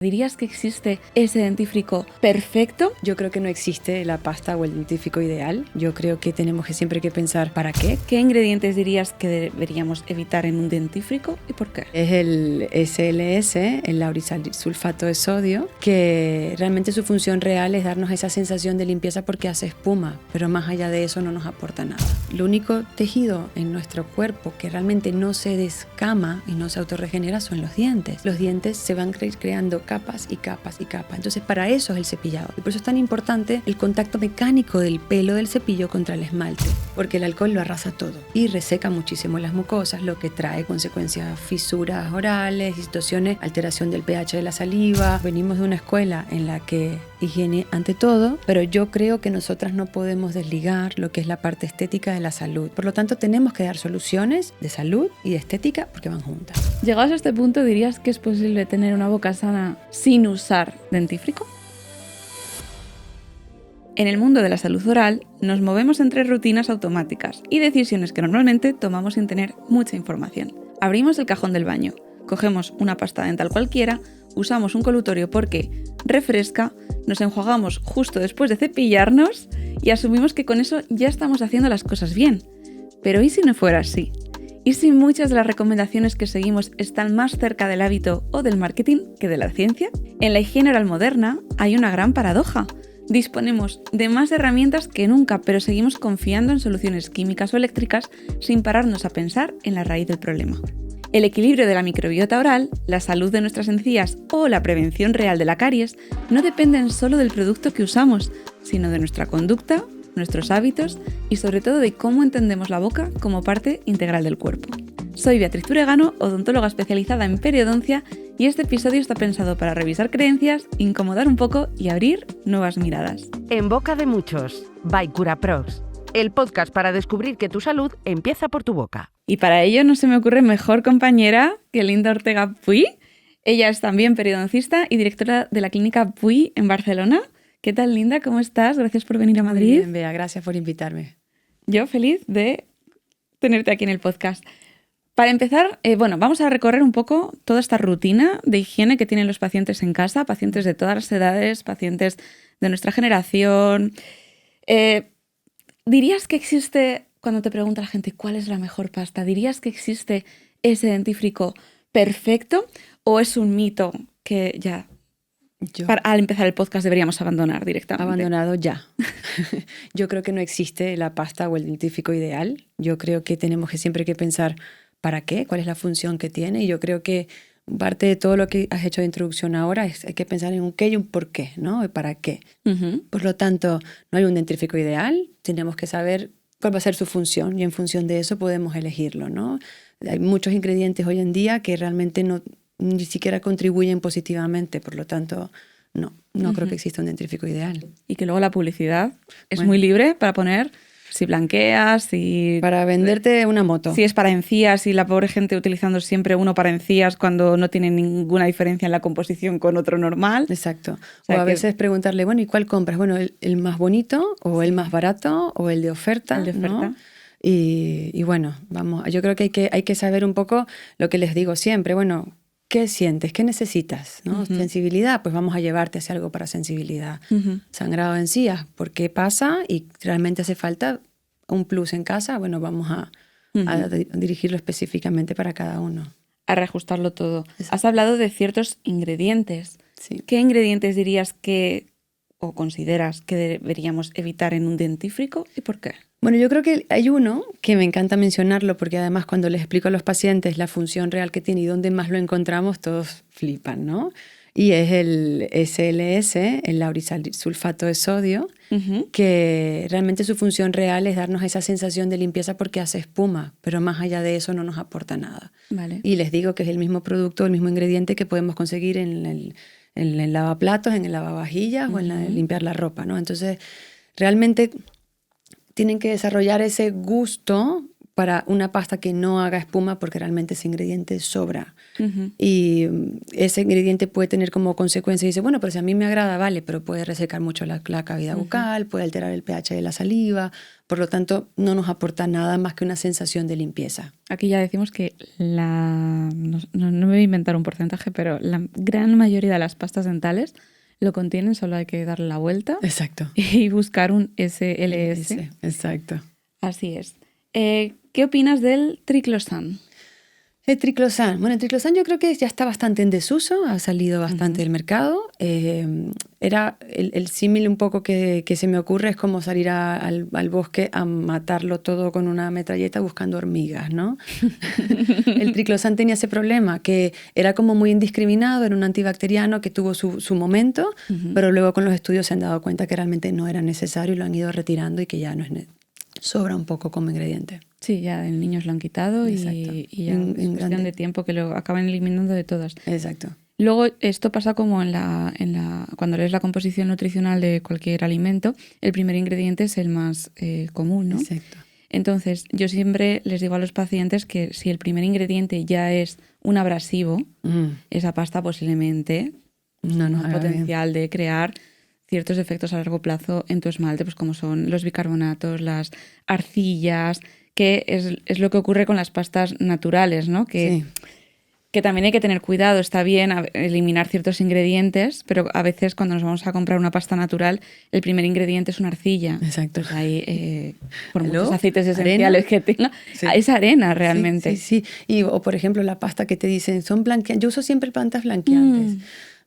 ¿Dirías que existe ese dentífrico perfecto? Yo creo que no existe la pasta o el dentífrico ideal. Yo creo que tenemos que siempre que pensar ¿para qué? ¿Qué ingredientes dirías que deberíamos evitar en un dentífrico y por qué? Es el SLS, el laurisilsulfato de sodio, que realmente su función real es darnos esa sensación de limpieza porque hace espuma, pero más allá de eso no nos aporta nada. Lo único tejido en nuestro cuerpo que realmente no se descama y no se autorregenera son los dientes. Los dientes se van creando capas y capas y capas. Entonces para eso es el cepillado. Y por eso es tan importante el contacto mecánico del pelo del cepillo contra el esmalte, porque el alcohol lo arrasa todo y reseca muchísimo las mucosas, lo que trae consecuencias fisuras orales, distorsiones, alteración del pH de la saliva. Venimos de una escuela en la que higiene ante todo, pero yo creo que nosotras no podemos desligar lo que es la parte estética de la salud. Por lo tanto, tenemos que dar soluciones de salud y de estética porque van juntas. Llegados a este punto, ¿dirías que es posible tener una boca sana sin usar dentífrico? En el mundo de la salud oral, nos movemos entre rutinas automáticas y decisiones que normalmente tomamos sin tener mucha información. Abrimos el cajón del baño, cogemos una pasta dental cualquiera, usamos un colutorio porque refresca, nos enjuagamos justo después de cepillarnos y asumimos que con eso ya estamos haciendo las cosas bien. Pero ¿y si no fuera así? ¿Y si muchas de las recomendaciones que seguimos están más cerca del hábito o del marketing que de la ciencia? En la higiene oral moderna hay una gran paradoja. Disponemos de más herramientas que nunca, pero seguimos confiando en soluciones químicas o eléctricas sin pararnos a pensar en la raíz del problema. El equilibrio de la microbiota oral, la salud de nuestras encías o la prevención real de la caries no dependen solo del producto que usamos, sino de nuestra conducta, nuestros hábitos y sobre todo de cómo entendemos la boca como parte integral del cuerpo. Soy Beatriz Turegano, odontóloga especializada en periodoncia, y este episodio está pensado para revisar creencias, incomodar un poco y abrir nuevas miradas. En boca de muchos, by Curaprox, el podcast para descubrir que tu salud empieza por tu boca. Y para ello no se me ocurre mejor compañera que Linda Ortega Puy. Ella es también periodoncista y directora de la clínica Puy en Barcelona. ¿Qué tal, Linda? ¿Cómo estás? Gracias por venir a Madrid. Muy bien, Bea, gracias por invitarme. Yo feliz de tenerte aquí en el podcast. Para empezar, vamos a recorrer un poco toda esta rutina de higiene que tienen los pacientes en casa, pacientes de todas las edades, pacientes de nuestra generación. ¿Dirías que existe, cuando te pregunta la gente cuál es la mejor pasta, ¿dirías que existe ese dentífrico perfecto o es un mito que ya al empezar el podcast deberíamos abandonar directamente? Abandonado ya. Yo creo que no existe la pasta o el dentífrico ideal. Yo creo que tenemos que siempre que pensar ¿para qué? ¿Cuál es la función que tiene? Y yo creo que parte de todo lo que has hecho de introducción ahora es hay que pensar en un qué y un por qué, ¿no? ¿Para qué? Uh-huh. Por lo tanto, no hay un dentífrico ideal. Tenemos que saber cuál va a ser su función y en función de eso podemos elegirlo, ¿no? Hay muchos ingredientes hoy en día que realmente ni siquiera contribuyen positivamente, por lo tanto, no Uh-huh. creo que exista un dentífrico ideal. Y que luego la publicidad es muy libre para poner si blanqueas, si... Para venderte una moto. Si es para encías y la pobre gente utilizando siempre uno para encías cuando no tiene ninguna diferencia en la composición con otro normal. Exacto. O sea, a veces preguntarle, bueno, ¿y cuál compras? Bueno, el más bonito o el más barato o el de oferta. El de oferta. ¿No? Y bueno, yo creo que hay que saber un poco lo que les digo siempre. Bueno, ¿qué sientes? ¿Qué necesitas? ¿No? Uh-huh. Sensibilidad, pues vamos a llevarte hacia algo para sensibilidad. Uh-huh. Sangrado de encías, ¿por qué pasa? Y realmente hace falta un plus en casa, bueno, vamos a dirigirlo específicamente para cada uno. A reajustarlo todo. Exacto. Has hablado de ciertos ingredientes. Sí. ¿Qué ingredientes dirías que o consideras que deberíamos evitar en un dentífrico y por qué? Bueno, yo creo que hay uno que me encanta mencionarlo porque además cuando les explico a los pacientes la función real que tiene y dónde más lo encontramos, todos flipan, ¿no? Y es el SLS, el laurisilsulfato de sodio, uh-huh. que realmente su función real es darnos esa sensación de limpieza porque hace espuma, pero más allá de eso no nos aporta nada. Vale. Y les digo que es el mismo producto, el mismo ingrediente que podemos conseguir en el lavaplatos, en el lavavajillas uh-huh. o en limpiar la ropa, ¿no? Entonces, realmente tienen que desarrollar ese gusto para una pasta que no haga espuma porque realmente ese ingrediente sobra. Ujú. Y ese ingrediente puede tener como consecuencia, dice, bueno, pero si a mí me agrada, vale, pero puede resecar mucho la cavidad bucal, puede alterar el pH de la saliva, por lo tanto no nos aporta nada más que una sensación de limpieza. Aquí ya decimos que no me voy a inventar un porcentaje, pero la gran mayoría de las pastas dentales lo contienen, solo hay que darle la vuelta Exacto. y buscar un SLS. Exacto. Así es. ¿Qué opinas del triclosan? El triclosan. Bueno, el triclosan yo creo que ya está bastante en desuso, ha salido bastante del mercado. Era el símil un poco que se me ocurre es como salir al bosque a matarlo todo con una metralleta buscando hormigas, ¿no? El triclosan tenía ese problema, que era como muy indiscriminado, era un antibacteriano que tuvo su momento, pero luego con los estudios se han dado cuenta que realmente no era necesario y lo han ido retirando y que ya no es sobra un poco como ingrediente. Sí, ya en niños lo han quitado y ya es cuestión de tiempo que lo acaban eliminando de todas. Exacto. Luego, esto pasa como cuando lees la composición nutricional de cualquier alimento, el primer ingrediente es el más común, ¿no? Exacto. Entonces, yo siempre les digo a los pacientes que si el primer ingrediente ya es un abrasivo, esa pasta posiblemente no tiene potencial de crear ciertos efectos a largo plazo en tu esmalte, pues como son los bicarbonatos, las arcillas, que es lo que ocurre con las pastas naturales, ¿no? Que también hay que tener cuidado, está bien eliminar ciertos ingredientes, pero a veces cuando nos vamos a comprar una pasta natural, el primer ingrediente es una arcilla. Exacto. Pues ahí, por muchos aceites esenciales que tenga, Sí. es arena realmente. Sí. O por ejemplo, la pasta que te dicen, son blanqueantes. Yo uso siempre plantas blanqueantes.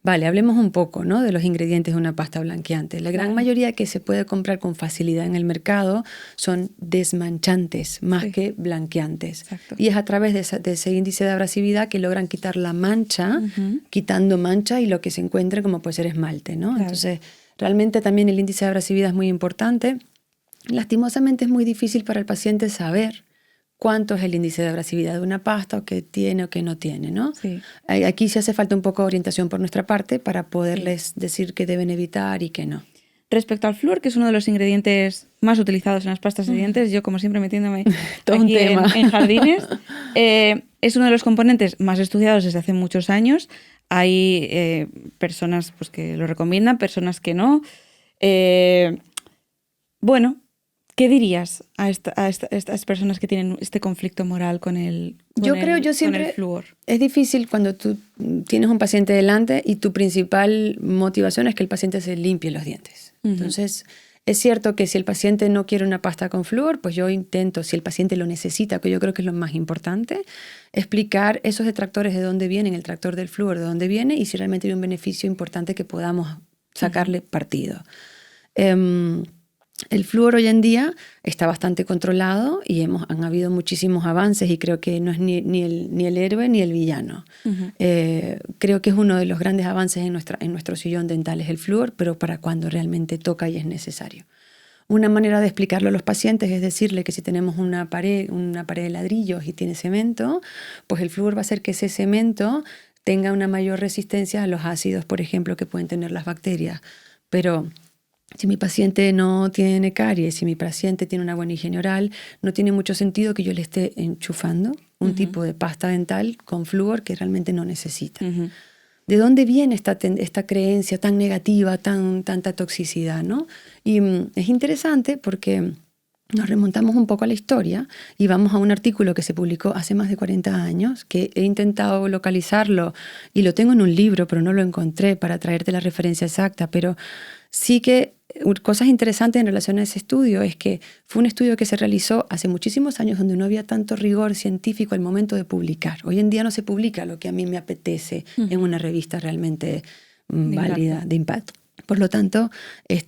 Vale, hablemos un poco, ¿no?, de los ingredientes de una pasta blanqueante. La gran mayoría que se puede comprar con facilidad en el mercado son desmanchantes más que blanqueantes. Exacto. Y es a través de ese índice de abrasividad que logran quitar la mancha, quitando mancha y lo que se encuentre como puede ser esmalte, ¿no? Claro. Entonces, realmente también el índice de abrasividad es muy importante. Lastimosamente es muy difícil para el paciente saber cuánto es el índice de abrasividad de una pasta, o qué tiene o qué no tiene, ¿no? Sí. Aquí sí hace falta un poco de orientación por nuestra parte para poderles decir qué deben evitar y qué no. Respecto al flúor, que es uno de los ingredientes más utilizados en las pastas de dientes, yo como siempre metiéndome Todo un aquí tema. en jardines, es uno de los componentes más estudiados desde hace muchos años. Hay personas pues, que lo recomiendan, personas que no. Bueno, ¿qué dirías a estas personas que tienen este conflicto moral con el flúor? Es difícil cuando tú tienes un paciente delante y tu principal motivación es que el paciente se limpie los dientes. Entonces, es cierto que si el paciente no quiere una pasta con flúor, pues yo intento, si el paciente lo necesita, que yo creo que es lo más importante, explicar esos detractores de dónde vienen, el tractor del flúor de dónde viene y si realmente hay un beneficio importante que podamos sacarle partido. El flúor hoy en día está bastante controlado y han habido muchísimos avances y creo que no es ni el héroe ni el villano. Creo que es uno de los grandes avances en nuestro sillón dental es el flúor, pero para cuando realmente toca y es necesario. Una manera de explicarlo a los pacientes es decirle que si tenemos una pared de ladrillos y tiene cemento, pues el flúor va a hacer que ese cemento tenga una mayor resistencia a los ácidos, por ejemplo, que pueden tener las bacterias. Pero si mi paciente no tiene caries, si mi paciente tiene una buena higiene oral, no tiene mucho sentido que yo le esté enchufando un tipo de pasta dental con flúor que realmente no necesita. ¿De dónde viene esta creencia tan negativa, tanta toxicidad, ¿no? Y es interesante porque nos remontamos un poco a la historia y vamos a un artículo que se publicó hace más de 40 años, que he intentado localizarlo y lo tengo en un libro, pero no lo encontré para traerte la referencia exacta, pero sí que cosas interesantes en relación a ese estudio es que fue un estudio que se realizó hace muchísimos años donde no había tanto rigor científico al momento de publicar. Hoy en día no se publica lo que a mí me apetece en una revista realmente válida, de impacto. Por lo tanto,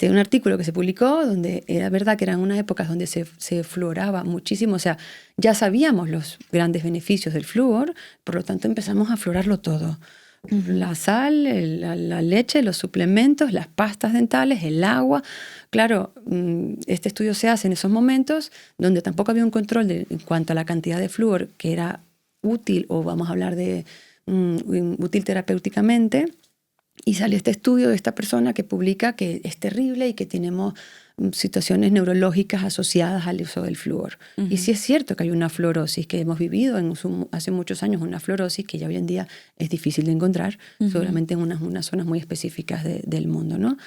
un artículo que se publicó donde era verdad que eran unas épocas donde se fluoraba muchísimo, o sea, ya sabíamos los grandes beneficios del flúor, por lo tanto empezamos a fluorarlo todo. La sal, la leche, los suplementos, las pastas dentales, el agua. Claro, este estudio se hace en esos momentos donde tampoco había un control en cuanto a la cantidad de flúor que era útil, o vamos a hablar de útil terapéuticamente. Y sale este estudio de esta persona que publica que es terrible y que tenemos situaciones neurológicas asociadas al uso del flúor. Y sí es cierto que hay una fluorosis, que hemos vivido hace muchos años una fluorosis que ya hoy en día es difícil de encontrar, solamente en unas zonas muy específicas del mundo, ¿no?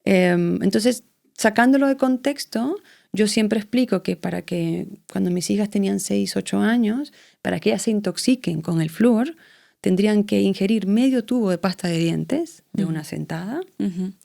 Entonces, sacándolo de contexto, yo siempre explico que para que cuando mis hijas tenían 6, 8 años, para que ellas se intoxiquen con el flúor, tendrían que ingerir medio tubo de pasta de dientes de una sentada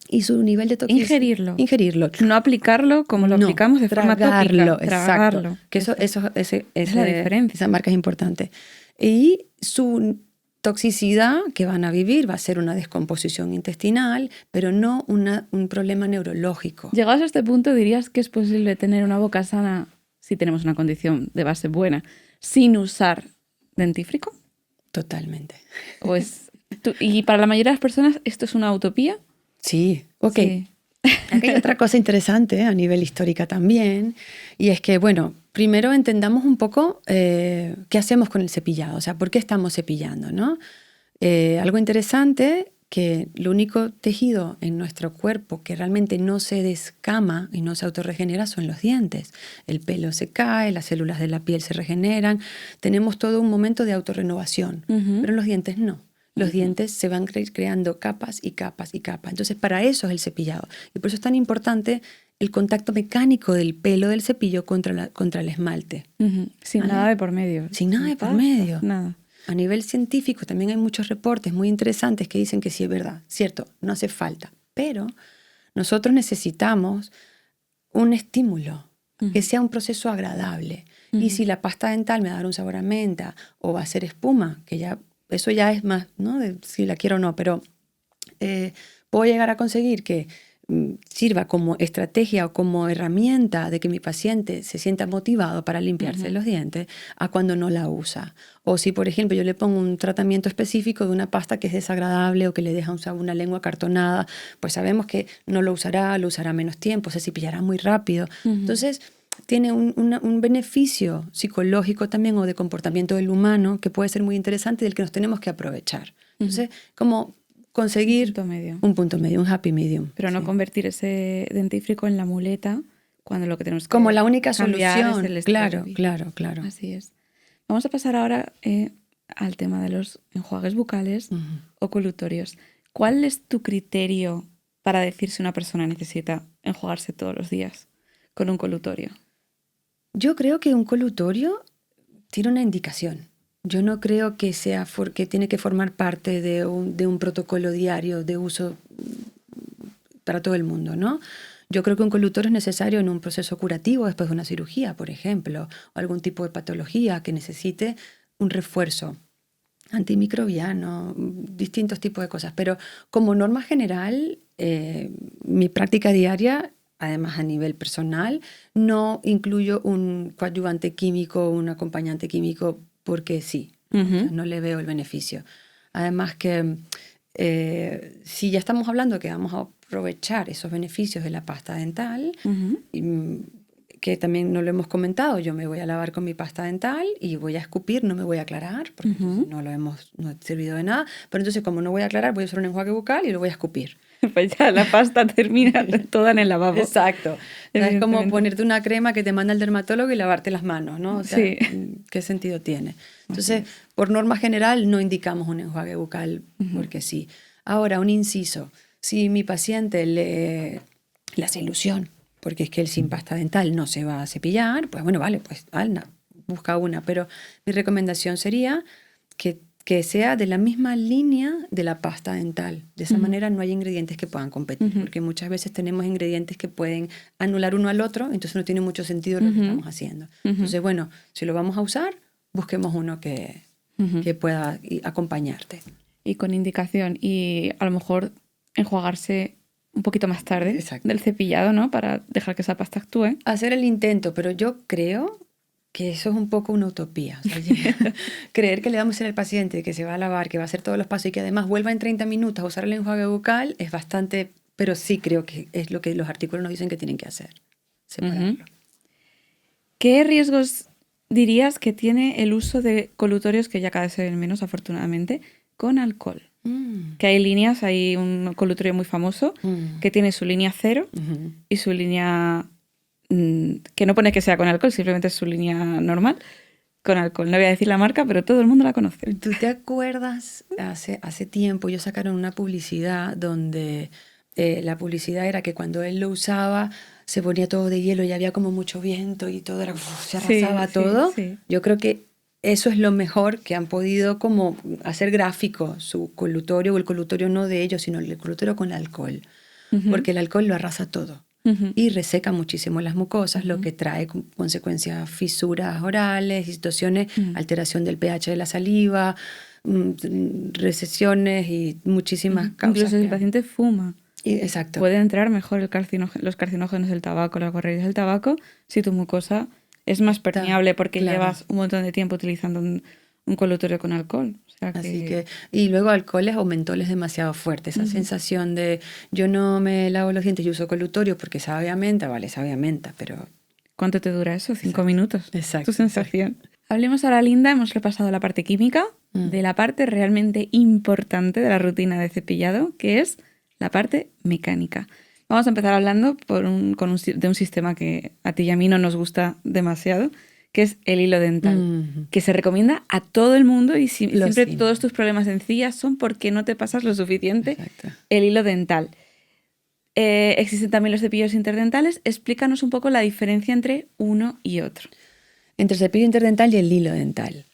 y su nivel de toxicidad... Ingerirlo. No aplicarlo como lo aplicamos de forma tópica. Tragarlo. Exacto. Que es la diferencia. Esa marca es importante. Y su toxicidad que van a vivir va a ser una descomposición intestinal, pero no un problema neurológico. Llegados a este punto, ¿dirías que es posible tener una boca sana si tenemos una condición de base buena sin usar dentífrico? Totalmente. ¿Y para la mayoría de las personas esto es una utopía? Sí, ok. Sí. Aquí hay otra cosa interesante a nivel histórica también, y es que, bueno, primero entendamos un poco qué hacemos con el cepillado, o sea, por qué estamos cepillando, ¿no? Algo interesante, que el único tejido en nuestro cuerpo que realmente no se descama y no se autorregenera son los dientes. El pelo se cae, las células de la piel se regeneran, tenemos todo un momento de autorrenovación, pero los dientes no. Los dientes se van creando capas y capas y capas. Entonces, para eso es el cepillado. Y por eso es tan importante el contacto mecánico del pelo del cepillo contra el esmalte. Sin nada de por medio. Sin nada de por medio. Nada. A nivel científico también hay muchos reportes muy interesantes que dicen que sí es verdad. Cierto, no hace falta. Pero nosotros necesitamos un estímulo, que sea un proceso agradable. Y si la pasta dental me va a dar un sabor a menta o va a ser espuma, que ya... Eso ya es más, ¿no? De si la quiero o no, pero puedo llegar a conseguir que sirva como estrategia o como herramienta de que mi paciente se sienta motivado para limpiarse los dientes a cuando no la usa. O si, por ejemplo, yo le pongo un tratamiento específico de una pasta que es desagradable o que le deja una lengua cartonada, pues sabemos que no lo usará menos tiempo, se cepillará muy rápido. Entonces... tiene un beneficio psicológico también o de comportamiento del humano que puede ser muy interesante y del que nos tenemos que aprovechar. Entonces, como conseguir un punto medio, un happy medium. Pero no convertir ese dentífrico en la muleta cuando lo que tenemos que como la única solución. Es el claro. Así es. Vamos a pasar ahora al tema de los enjuagues bucales o colutorios. ¿Cuál es tu criterio para decir si una persona necesita enjuagarse todos los días con un colutorio? Yo creo que un colutorio tiene una indicación. Yo no creo que sea que tiene que formar parte de un protocolo diario de uso para todo el mundo, ¿no? Yo creo que un colutorio es necesario en un proceso curativo después de una cirugía, por ejemplo, o algún tipo de patología que necesite un refuerzo antimicrobiano, distintos tipos de cosas. Pero como norma general, mi práctica diaria, además a nivel personal, no incluyo un coadyuvante químico o un acompañante químico porque sí, o sea, no le veo el beneficio. Además que si ya estamos hablando que vamos a aprovechar esos beneficios de la pasta dental, que también no lo hemos comentado, yo me voy a lavar con mi pasta dental y voy a escupir, no me voy a aclarar, porque no ha servido de nada, pero entonces como no voy a aclarar, voy a usar un enjuague bucal y lo voy a escupir. Pues ya la pasta termina toda en el lavabo. Exacto. Es como ponerte una crema que te manda el dermatólogo y lavarte las manos, ¿no? O sea, sí. ¿qué sentido tiene? Entonces, por norma general, no indicamos un enjuague bucal porque sí. Ahora, un inciso. Si mi paciente le hace ilusión, porque es que él sin pasta dental no se va a cepillar, pues bueno, vale, pues anda, busca una. Pero mi recomendación sería que sea de la misma línea de la pasta dental. De esa manera no hay ingredientes que puedan competir, porque muchas veces tenemos ingredientes que pueden anular uno al otro, entonces no tiene mucho sentido lo que estamos haciendo. Entonces, bueno, si lo vamos a usar, busquemos uno que pueda acompañarte. Y con indicación, y a lo mejor enjuagarse un poquito más tarde del cepillado, ¿no? Para dejar que esa pasta actúe. Hacer el intento, pero yo creo que eso es un poco una utopía. O sea, creer que le vamos a decir al paciente que se va a lavar, que va a hacer todos los pasos y que además vuelva en 30 minutos a usar el enjuague bucal es bastante... Pero sí creo que es lo que los artículos nos dicen que tienen que hacer. Separarlo. ¿Qué riesgos dirías que tiene el uso de colutorios, que ya cada vez se ven menos afortunadamente, con alcohol? Que hay líneas, hay un colutorio muy famoso que tiene su línea 0 y su línea que no pone que sea con alcohol, simplemente es su línea normal con alcohol. No voy a decir la marca, pero todo el mundo la conoce. ¿Tú te acuerdas? Hace tiempo ellos sacaron una publicidad donde la publicidad era que cuando él lo usaba se ponía todo de hielo y había como mucho viento y todo era, se arrasaba todo. Sí. Yo creo que eso es lo mejor que han podido como hacer gráfico su colutorio, o el colutorio no de ellos, sino el colutorio con alcohol. Porque el alcohol lo arrasa todo. Y reseca muchísimo las mucosas, lo que trae consecuencias fisuras orales, situaciones, alteración del pH de la saliva, recesiones y muchísimas causas. Incluso si el paciente fuma, exacto. puede entrar mejor los carcinógenos del tabaco, las guarrerías del tabaco, si tu mucosa es más permeable porque llevas un montón de tiempo utilizando un colutorio con alcohol. O sea Así que, y luego alcoholes o mentoles demasiado fuertes. Esa sensación de yo no me lavo los dientes y uso colutorio porque sabe a menta, vale, sabe a menta, pero... ¿Cuánto te dura eso? 5 minutos. Exacto. Tu sensación. Hablemos ahora, Linda, hemos repasado la parte química, de la parte realmente importante de la rutina de cepillado, que es la parte mecánica. Vamos a empezar hablando de un sistema que a ti y a mí no nos gusta demasiado, que es el hilo dental, que se recomienda a todo el mundo y siempre todos tus problemas de encías son porque no te pasas lo suficiente el hilo dental. Existen también los cepillos interdentales. Explícanos un poco la diferencia entre uno y otro. Entre el cepillo interdental y el hilo dental.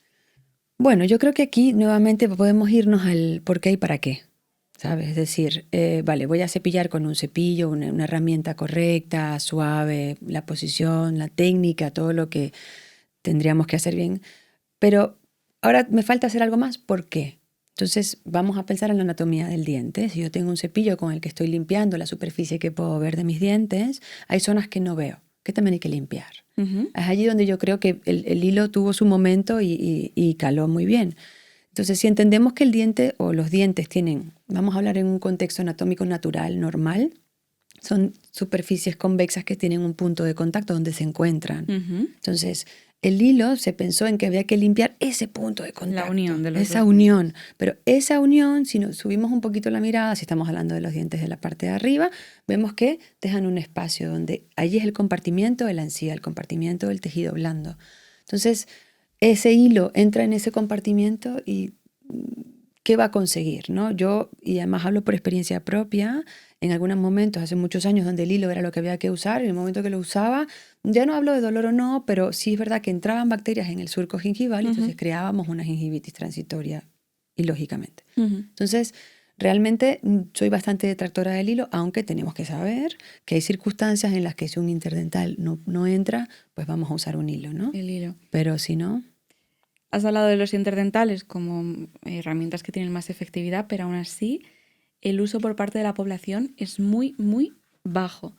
Bueno, yo creo que aquí nuevamente podemos irnos al por qué y para qué. ¿Sabes? Es decir, vale, voy a cepillar con un cepillo, una herramienta correcta, suave, la posición, la técnica, todo lo que tendríamos que hacer bien. Pero ahora me falta hacer algo más. ¿Por qué? Entonces vamos a pensar en la anatomía del diente. Si yo tengo un cepillo con el que estoy limpiando la superficie que puedo ver de mis dientes, hay zonas que no veo, que también hay que limpiar. Es allí donde yo creo que el hilo tuvo su momento y caló muy bien. Entonces, si entendemos que el diente o los dientes tienen, vamos a hablar en un contexto anatómico natural, normal, son superficies convexas que tienen un punto de contacto donde se encuentran. Entonces, el hilo se pensó en que había que limpiar ese punto de contacto. La unión de los esa dos. unión. Pero esa unión, si nos subimos un poquito la mirada, si estamos hablando de los dientes de la parte de arriba, vemos que dejan un espacio donde allí es el compartimiento de la encía, el compartimiento del tejido blando. Entonces, ese hilo entra en ese compartimiento y ¿qué va a conseguir? ¿No? Yo, y además hablo por experiencia propia, en algunos momentos, hace muchos años, donde el hilo era lo que había que usar, en el momento que lo usaba, ya no hablo de dolor o no, pero sí es verdad que entraban bacterias en el surco gingival y entonces creábamos una gingivitis transitoria, ilógicamente. Entonces, realmente soy bastante detractora del hilo, aunque tenemos que saber que hay circunstancias en las que si un interdental no entra, pues vamos a usar un hilo, ¿no? El hilo. Pero si no... Has hablado de los interdentales como herramientas que tienen más efectividad, pero aún así el uso por parte de la población es muy, muy bajo.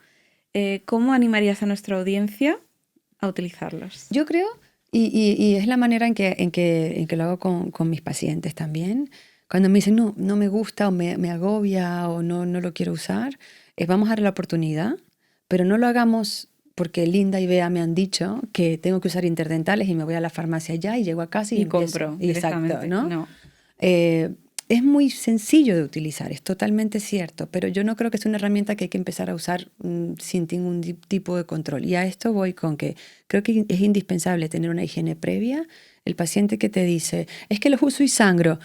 ¿Cómo animarías a nuestra audiencia a utilizarlos? Yo creo, y es la manera en que lo hago con mis pacientes también, cuando me dicen no me gusta o me agobia o no lo quiero usar, vamos a darle la oportunidad, pero no lo hagamos porque Linda y Bea me han dicho que tengo que usar interdentales y me voy a la farmacia ya y llego a casa y compro directamente. Exacto, ¿no? No. Es muy sencillo de utilizar, es totalmente cierto, pero yo no creo que sea una herramienta que hay que empezar a usar sin ningún tipo de control. Y a esto voy con que creo que es indispensable tener una higiene previa. El paciente que te dice, es que los uso y sangro,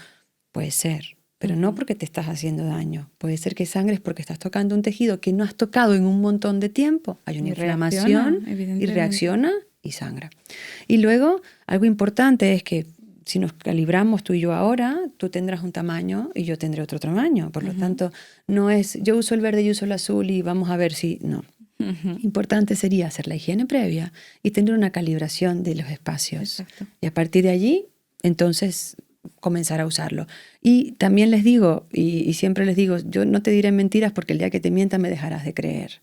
puede ser, pero no porque te estás haciendo daño. Puede ser que sangres porque estás tocando un tejido que no has tocado en un montón de tiempo. Hay una inflamación y reacciona y sangra. Y luego, algo importante es que si nos calibramos tú y yo ahora, tú tendrás un tamaño y yo tendré otro tamaño. Por lo tanto, no es yo uso el verde y uso el azul y vamos a ver si... No. Importante sería hacer la higiene previa y tener una calibración de los espacios. Exacto. Y a partir de allí, entonces, comenzar a usarlo. Y también les digo, y siempre les digo, yo no te diré mentiras porque el día que te mienta me dejarás de creer.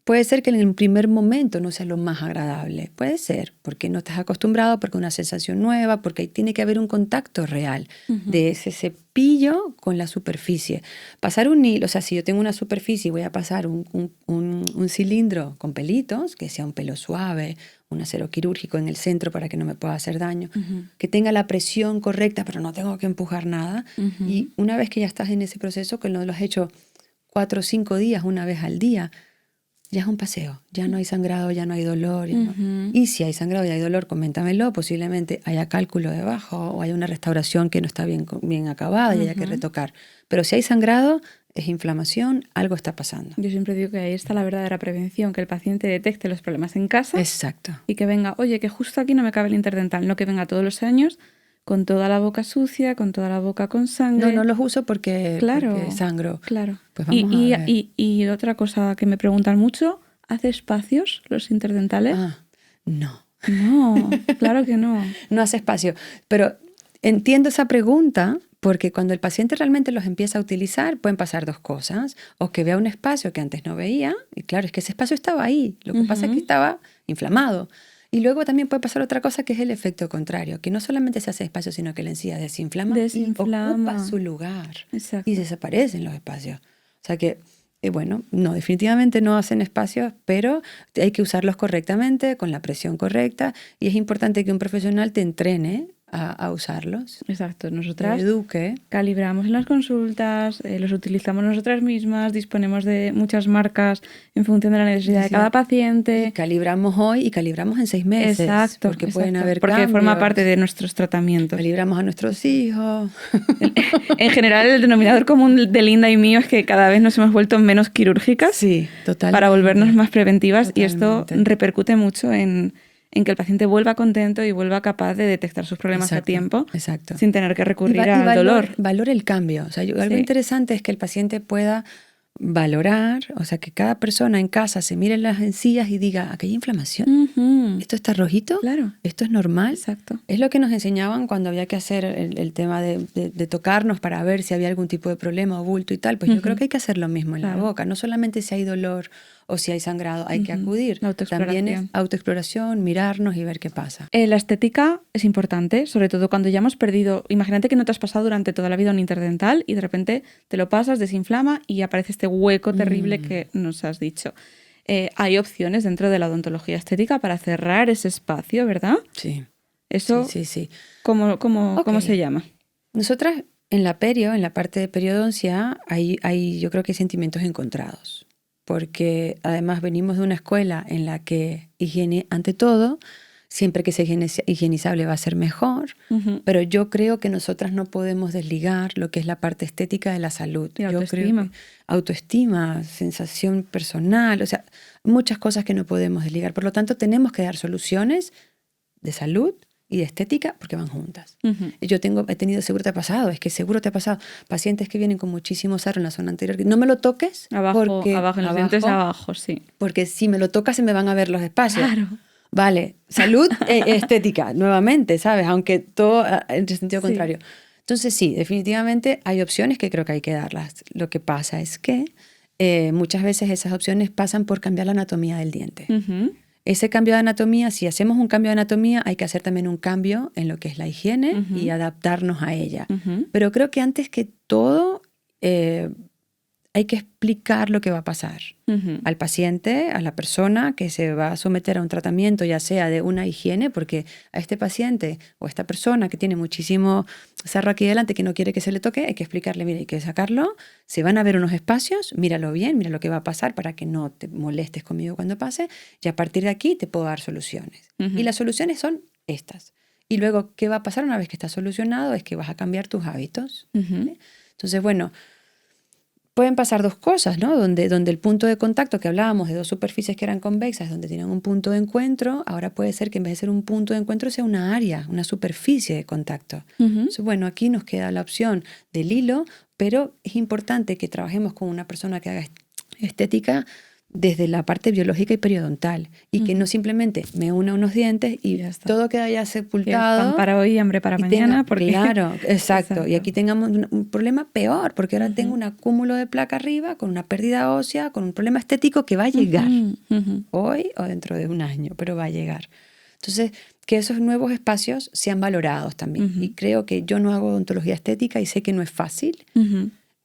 Puede ser que en el primer momento no sea lo más agradable. Puede ser, porque no estás acostumbrado, porque es una sensación nueva, porque tiene que haber un contacto real de ese cepillo con la superficie. Pasar un hilo, o sea, si yo tengo una superficie y voy a pasar un cilindro con pelitos, que sea un pelo suave, un acero quirúrgico en el centro para que no me pueda hacer daño, que tenga la presión correcta, pero no tengo que empujar nada. Y una vez que ya estás en ese proceso, que lo has hecho 4 o 5 días, una vez al día, ya es un paseo, ya no hay sangrado, ya no hay dolor. Y si hay sangrado y hay dolor, coméntamelo, posiblemente haya cálculo debajo o haya una restauración que no está bien acabada y haya que retocar. Pero si hay sangrado, es inflamación, algo está pasando. Yo siempre digo que ahí está la verdadera prevención, que el paciente detecte los problemas en casa. Exacto. Y que venga, oye, que justo aquí no me cabe el interdental, no que venga todos los años con toda la boca sucia, con toda la boca con sangre. No los uso porque sangro. Claro. Pues vamos a ver. Y otra cosa que me preguntan mucho, ¿hace espacios los interdentales? No. No, claro que no. No hace espacio. Pero entiendo esa pregunta porque cuando el paciente realmente los empieza a utilizar, pueden pasar 2 cosas. O que vea un espacio que antes no veía, y claro, es que ese espacio estaba ahí. Lo que pasa es que estaba inflamado. Y luego también puede pasar otra cosa que es el efecto contrario, que no solamente se hace espacio, sino que la encía desinflama y ocupa su lugar. Exacto. Y desaparecen los espacios. O sea que, no, definitivamente no hacen espacios, pero hay que usarlos correctamente, con la presión correcta, y es importante que un profesional te entrene a usarlos. Exacto. Nosotras eduque. Calibramos en las consultas, los utilizamos nosotras mismas, disponemos de muchas marcas en función de la necesidad de cada paciente. Y calibramos hoy y calibramos en 6 meses. Exacto. Porque pueden haber porque cambios. Forma parte de nuestros tratamientos. Calibramos a nuestros hijos. En general, el denominador común de Linda y mío es que cada vez nos hemos vuelto menos quirúrgicas. Sí, totalmente. Para volvernos más preventivas. Totalmente. Y esto repercute mucho en que el paciente vuelva contento y vuelva capaz de detectar sus problemas a tiempo, sin tener que recurrir al dolor. Valora el cambio. O sea, algo interesante es que el paciente pueda valorar, o sea, que cada persona en casa se mire en las encías y diga, aquí hay inflamación, esto está rojito, claro. Esto es normal. Exacto. Es lo que nos enseñaban cuando había que hacer el tema de tocarnos para ver si había algún tipo de problema o bulto y tal. Pues yo creo que hay que hacer lo mismo en la boca, no solamente si hay dolor o si hay sangrado, hay que acudir. También es autoexploración, mirarnos y ver qué pasa. La estética es importante, sobre todo cuando ya hemos perdido. Imagínate que no te has pasado durante toda la vida un interdental y de repente te lo pasas, desinflama y aparece este hueco terrible que nos has dicho. Hay opciones dentro de la odontología estética para cerrar ese espacio, ¿verdad? Sí. Eso, sí. ¿Cómo se llama? Nosotras en la parte de periodoncia, hay yo creo que hay sentimientos encontrados. Porque además venimos de una escuela en la que higiene ante todo, siempre que sea higienizable va a ser mejor, pero yo creo que nosotras no podemos desligar lo que es la parte estética de la salud. Y autoestima. Autoestima, sensación personal, o sea, muchas cosas que no podemos desligar. Por lo tanto, tenemos que dar soluciones de salud y de estética porque van juntas. Yo he tenido, seguro te ha pasado, pacientes que vienen con muchísimo sarro en la zona anterior. No me lo toques. Abajo, en los dientes abajo, sí. Porque si me lo tocas se me van a ver los espacios. Claro. Vale, salud estética, nuevamente, ¿sabes? Aunque todo en sentido contrario. Entonces sí, definitivamente hay opciones que creo que hay que darlas. Lo que pasa es que muchas veces esas opciones pasan por cambiar la anatomía del diente. Ese cambio de anatomía, si hacemos un cambio de anatomía, hay que hacer también un cambio en lo que es la higiene y adaptarnos a ella. Pero creo que antes que todo hay que explicar lo que va a pasar al paciente, a la persona que se va a someter a un tratamiento, ya sea de una higiene, porque a este paciente o a esta persona que tiene muchísimo sarro aquí delante que no quiere que se le toque, hay que explicarle, mira, hay que sacarlo, se van a ver unos espacios, míralo bien, mira lo que va a pasar para que no te molestes conmigo cuando pase, y a partir de aquí te puedo dar soluciones. Y las soluciones son estas. Y luego, ¿qué va a pasar una vez que está solucionado? Es que vas a cambiar tus hábitos. ¿Vale? Entonces, bueno, pueden pasar 2 cosas, ¿no? Donde el punto de contacto que hablábamos de 2 superficies que eran convexas, donde tienen un punto de encuentro, ahora puede ser que en vez de ser un punto de encuentro sea una área, una superficie de contacto. Entonces, bueno, aquí nos queda la opción del hilo, pero es importante que trabajemos con una persona que haga estética desde la parte biológica y periodontal y que no simplemente me una unos dientes y todo queda ya sepultado. Pan para hoy y hambre para mañana. Claro, exacto. Y aquí tengamos un problema peor, porque ahora tengo un acúmulo de placa arriba, con una pérdida ósea, con un problema estético que va a llegar hoy o dentro de un año, pero va a llegar. Entonces, que esos nuevos espacios sean valorados también. Y creo que yo no hago odontología estética y sé que no es fácil.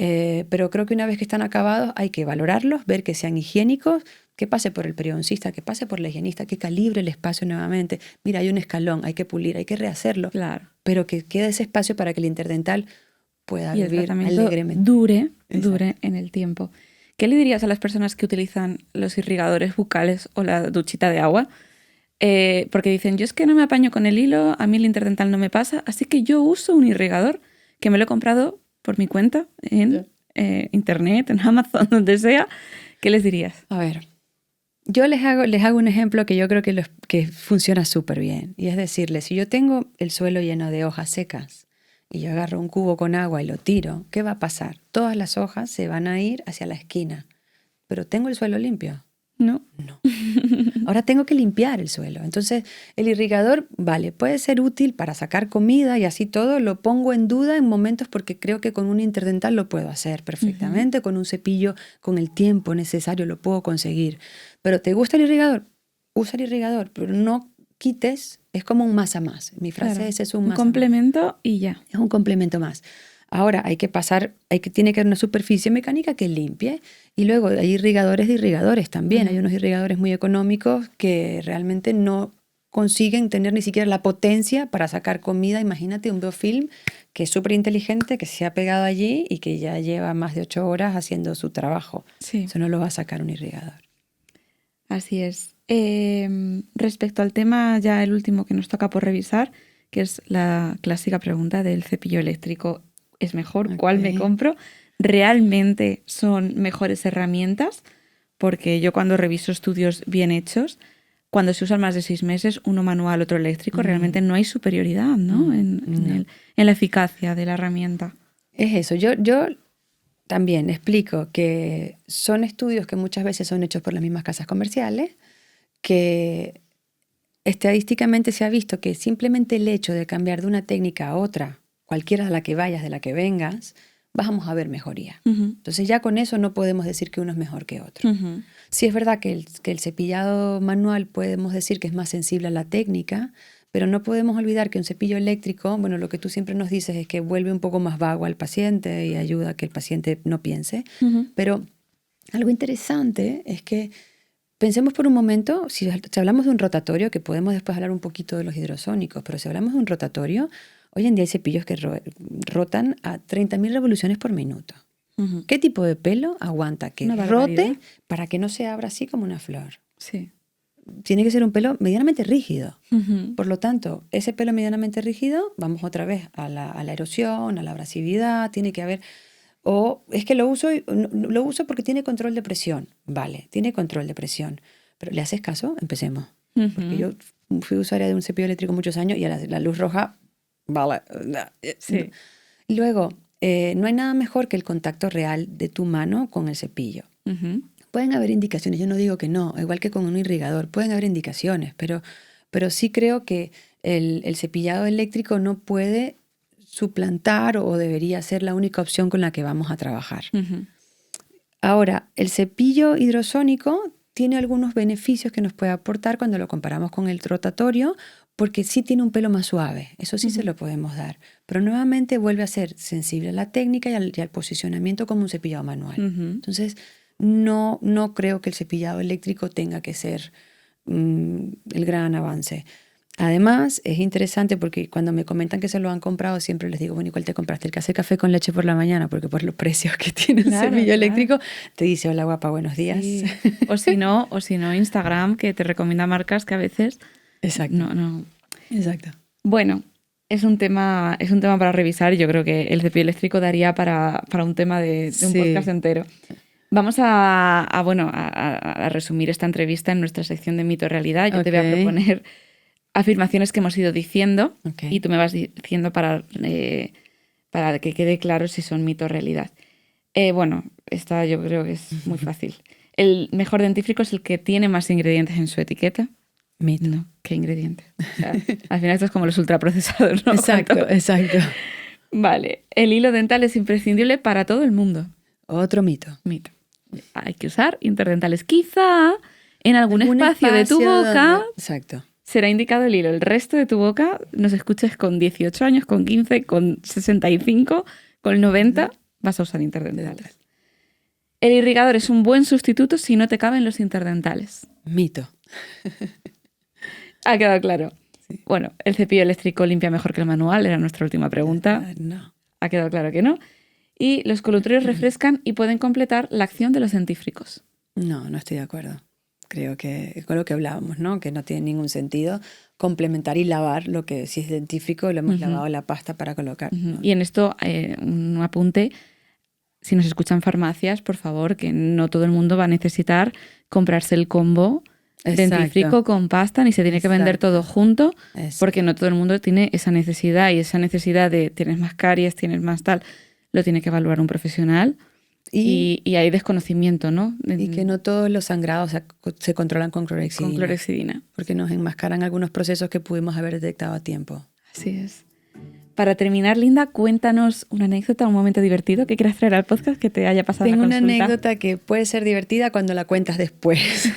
Pero creo que una vez que están acabados hay que valorarlos, ver que sean higiénicos, que pase por el periodoncista, que pase por la higienista, que calibre el espacio nuevamente. Mira, hay un escalón, hay que pulir, hay que rehacerlo, Claro. pero que quede ese espacio para que el interdental pueda Y el vivir tratamiento alegremente. dure Exacto. en el tiempo. ¿Qué le dirías a las personas que utilizan los irrigadores bucales o la duchita de agua? Porque dicen, yo es que no me apaño con el hilo, a mí el interdental no me pasa, así que yo uso un irrigador que me lo he comprado por mi cuenta en internet, en Amazon, donde sea. ¿Qué les dirías? A ver, yo les hago un ejemplo que yo creo que funciona súper bien. Y es decirles, si yo tengo el suelo lleno de hojas secas y yo agarro un cubo con agua y lo tiro, ¿qué va a pasar? Todas las hojas se van a ir hacia la esquina. Pero tengo el suelo limpio. No. No. Ahora tengo que limpiar el suelo. Entonces, el irrigador, vale, puede ser útil para sacar comida y así todo. Lo pongo en duda en momentos porque creo que con un interdental lo puedo hacer perfectamente. Con un cepillo, con el tiempo necesario lo puedo conseguir. Pero ¿te gusta el irrigador? Usa el irrigador, pero no quites. Es como un más a más. Mi frase Claro, es un un más a más. complemento y ya. Es un complemento más. Ahora tiene que haber una superficie mecánica que limpie y luego hay irrigadores de irrigadores también. Hay unos irrigadores muy económicos que realmente no consiguen tener ni siquiera la potencia para sacar comida. Imagínate un biofilm que es súper inteligente, que se ha pegado allí y que ya lleva más de 8 horas haciendo su trabajo. Sí. Eso no lo va a sacar un irrigador. Así es. Respecto al tema, ya el último que nos toca por revisar, que es la clásica pregunta del cepillo eléctrico, ¿es mejor? ¿Cuál me compro? ¿Realmente son mejores herramientas? Porque yo cuando reviso estudios bien hechos, cuando se usan más de 6 meses, uno manual, otro eléctrico, realmente no hay superioridad, ¿no? En la eficacia de la herramienta. Es eso. Yo también explico que son estudios que muchas veces son hechos por las mismas casas comerciales, que estadísticamente se ha visto que simplemente el hecho de cambiar de una técnica a otra, cualquiera de la que vayas, de la que vengas, vamos a ver mejoría. Entonces ya con eso no podemos decir que uno es mejor que otro. Sí es verdad que el cepillado manual podemos decir que es más sensible a la técnica, pero no podemos olvidar que un cepillo eléctrico, bueno, lo que tú siempre nos dices es que vuelve un poco más vago al paciente y ayuda a que el paciente no piense. Pero algo interesante es que pensemos por un momento, si hablamos de un rotatorio, que podemos después hablar un poquito de los hidrosónicos, pero si hablamos de un rotatorio, hoy en día hay cepillos que rotan a 30.000 revoluciones por minuto. ¿Qué tipo de pelo aguanta que rote para que no se abra así como una flor? Sí. Tiene que ser un pelo medianamente rígido. Por lo tanto, ese pelo medianamente rígido, vamos otra vez a la erosión, a la abrasividad, tiene que haber... O es que lo uso porque tiene control de presión. Vale, tiene control de presión. Pero ¿le haces caso? Empecemos. Porque yo fui usuaria de un cepillo eléctrico muchos años y a la luz roja, vale. Sí. Luego, no hay nada mejor que el contacto real de tu mano con el cepillo. Pueden haber indicaciones, yo no digo que no, igual que con un irrigador, pueden haber indicaciones, pero sí creo que el cepillado eléctrico no puede suplantar o debería ser la única opción con la que vamos a trabajar. Ahora, el cepillo hidrosónico tiene algunos beneficios que nos puede aportar cuando lo comparamos con el rotatorio, porque sí tiene un pelo más suave, eso sí se lo podemos dar, pero nuevamente vuelve a ser sensible a la técnica y al posicionamiento como un cepillado manual. Entonces, no creo que el cepillado eléctrico tenga que ser el gran avance. Además, es interesante porque cuando me comentan que se lo han comprado, siempre les digo, bueno, ¿y cuál te compraste? El que hace café con leche por la mañana, porque por los precios que tiene el cepillo eléctrico, te dice, hola guapa, buenos días. Sí. O si no, Instagram, que te recomienda marcas que a veces... Exacto. No. Exacto. Bueno, es un tema para revisar y yo creo que el cepillo eléctrico daría para un tema de un podcast entero. Vamos a resumir esta entrevista en nuestra sección de mito realidad. Yo te voy a proponer afirmaciones que hemos ido diciendo y tú me vas diciendo para que quede claro si son mito o realidad. Esta yo creo que es muy fácil. El mejor dentífrico es el que tiene más ingredientes en su etiqueta. Mito. No, ¿qué ingredientes? O sea, al final esto es como los ultraprocesados, ¿no? Exacto. Vale, el hilo dental es imprescindible para todo el mundo. Otro mito. Mito. Hay que usar interdentales. Quizá en algún espacio de tu boca será indicado el hilo. El resto de tu boca nos escuches con 18 años, con 15, con 65, con 90, vas a usar interdentales. El irrigador es un buen sustituto si no te caben los interdentales. Mito. Ha quedado claro. Sí. Bueno, ¿el cepillo eléctrico limpia mejor que el manual? Era nuestra última pregunta. No. Ha quedado claro que no. Y los colutorios refrescan y pueden completar la acción de los dentífricos. No, no estoy de acuerdo. Creo que con lo que hablábamos, ¿no? Que no tiene ningún sentido complementar y lavar lo que si es dentífrico lo hemos lavado la pasta para colocar. ¿No? Y en esto, un apunte, si nos escuchan farmacias, por favor, que no todo el mundo va a necesitar comprarse el combo dentífrico con pasta, ni se tiene que vender todo junto, porque no todo el mundo tiene esa necesidad, y esa necesidad de tienes más caries, tienes más tal, lo tiene que evaluar un profesional. Y hay desconocimiento, ¿no? Y que no todos los sangrados se controlan con clorhexidina. Con clorhexidina. Porque nos enmascaran algunos procesos que pudimos haber detectado a tiempo. Así es. Para terminar, Linda, cuéntanos una anécdota, un momento divertido que quieras traer al podcast que te haya pasado. Tengo en la consulta. Una anécdota que puede ser divertida cuando la cuentas después.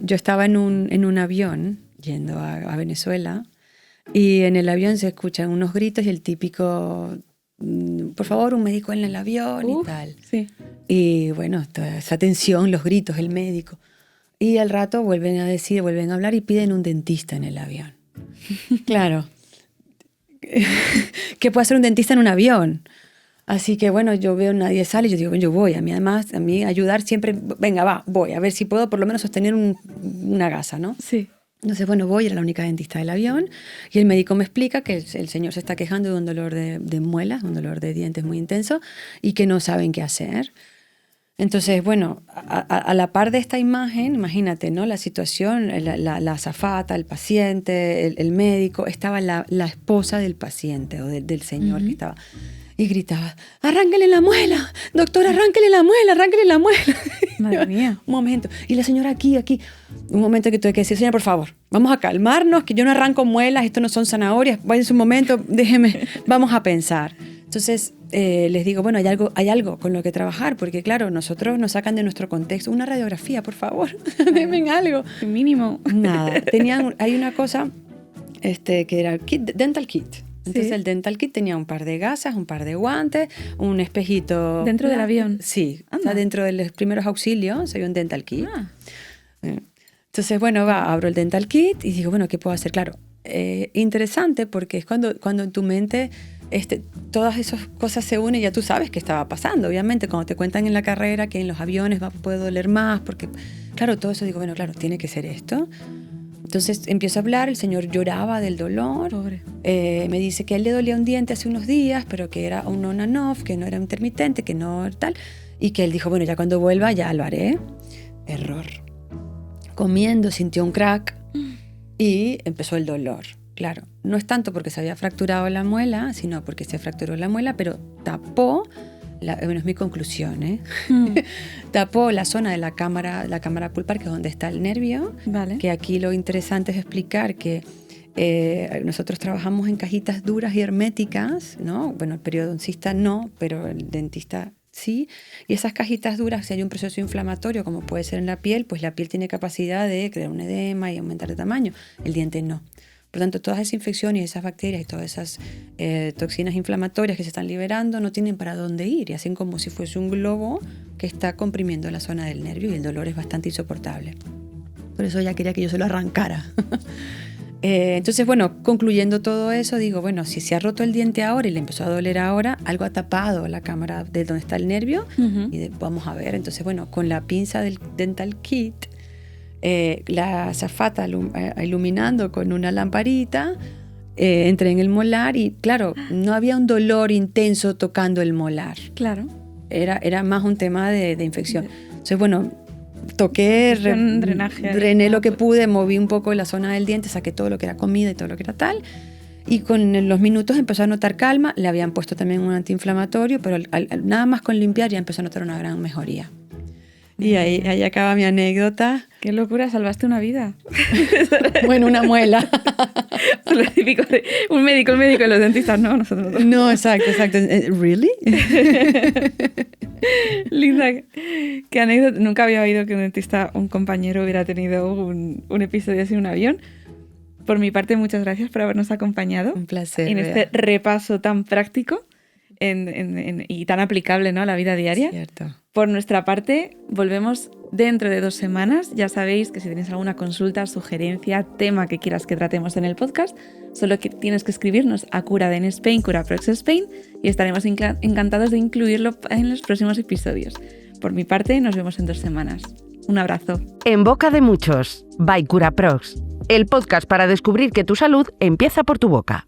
Yo estaba en un avión yendo a Venezuela y en el avión se escuchan unos gritos y el típico... por favor, un médico en el avión y tal. Sí. Y bueno, toda esa tensión, los gritos, el médico. Y al rato vuelven a hablar y piden un dentista en el avión. Claro. ¿Qué puede hacer un dentista en un avión? Así que bueno, yo veo nadie sale y yo digo, yo voy. A mí ayudar siempre, venga, voy. A ver si puedo por lo menos sostener una gasa, ¿no? Sí. Entonces, bueno, voy, era la única dentista del avión y el médico me explica que el señor se está quejando de un dolor de muelas, un dolor de dientes muy intenso y que no saben qué hacer. Entonces, bueno, a la par de esta imagen, imagínate, ¿no? La situación, la azafata, el paciente, el médico, estaba la esposa del paciente o del señor que estaba... Y gritaba, arránquele la muela, doctor, arránquele la muela, arránquele la muela. Madre mía. Un momento. Y la señora aquí. Un momento que tuve que decir, señora, por favor, vamos a calmarnos, que yo no arranco muelas, esto no son zanahorias, váyanse un momento, déjeme, vamos a pensar. Entonces les digo, bueno, hay algo con lo que trabajar, porque claro, nosotros nos sacan de nuestro contexto. Una radiografía, por favor, denme algo. Mínimo. Nada. Hay una cosa que era el dental kit. Entonces el dental kit tenía un par de gasas, un par de guantes, un espejito. ¿Dentro del avión? Sí, o sea, dentro de los primeros auxilios hay un dental kit. Entonces, bueno, abro el dental kit y digo, bueno, ¿qué puedo hacer? Claro, interesante porque es cuando en tu mente todas esas cosas se unen y ya tú sabes qué estaba pasando. Obviamente, cuando te cuentan en la carrera que en los aviones puede doler más, porque, claro, todo eso digo, bueno, claro, tiene que ser esto. Entonces empiezo a hablar, el señor lloraba del dolor. Pobre. Me dice que a él le dolía un diente hace unos días, pero que era un on and off, que no era intermitente, que no tal. Y que él dijo, bueno, ya cuando vuelva ya lo haré. Error. Comiendo sintió un crack y empezó el dolor. Claro, no es tanto porque se había fracturado la muela, sino porque se fracturó la muela, pero tapó, bueno, es mi conclusión, tapó la zona de la cámara pulpar, que es donde está el nervio. Vale. Que aquí lo interesante es explicar que nosotros trabajamos en cajitas duras y herméticas, ¿no? Bueno, el periodoncista no, pero el dentista sí. Y esas cajitas duras, si hay un proceso inflamatorio, como puede ser en la piel, pues la piel tiene capacidad de crear un edema y aumentar de tamaño. El diente no. Por tanto, todas esas infecciones y esas bacterias y todas esas toxinas inflamatorias que se están liberando no tienen para dónde ir y hacen como si fuese un globo que está comprimiendo la zona del nervio y el dolor es bastante insoportable. Por eso ella quería que yo se lo arrancara. Entonces, bueno, concluyendo todo eso, digo, bueno, si se ha roto el diente ahora y le empezó a doler ahora, algo ha tapado la cámara de donde está el nervio y vamos a ver. Entonces, bueno, con la pinza del dental kit, la azafata iluminando con una lamparita, entré en el molar y claro, no había un dolor intenso tocando el molar. Claro. Era más un tema de infección. Entonces, bueno, toqué, drené lo que pude, moví un poco la zona del diente, saqué todo lo que era comida y todo lo que era tal. Y con los minutos empezó a notar calma, le habían puesto también un antiinflamatorio, pero nada más con limpiar ya empezó a notar una gran mejoría. Y ahí acaba mi anécdota. ¡Qué locura! Salvaste una vida. Bueno, una muela. Lo típico de un médico, el médico y los dentistas, no, nosotros no. No, exacto. ¿Really? Linda, qué anécdota. Nunca había oído que un dentista, un compañero, hubiera tenido un episodio así en un avión. Por mi parte, muchas gracias por habernos acompañado. Un placer. En este repaso tan práctico. y tan aplicable, ¿no?, a la vida diaria. Cierto. Por nuestra parte, volvemos dentro de 2 semanas. Ya sabéis que si tenéis alguna consulta, sugerencia, tema que quieras que tratemos en el podcast, solo que tienes que escribirnos a Curaden Spain, Curaprox Spain, y estaremos encantados de incluirlo en los próximos episodios. Por mi parte, nos vemos en 2 semanas. Un abrazo. En boca de muchos, by Curaprox, el podcast para descubrir que tu salud empieza por tu boca.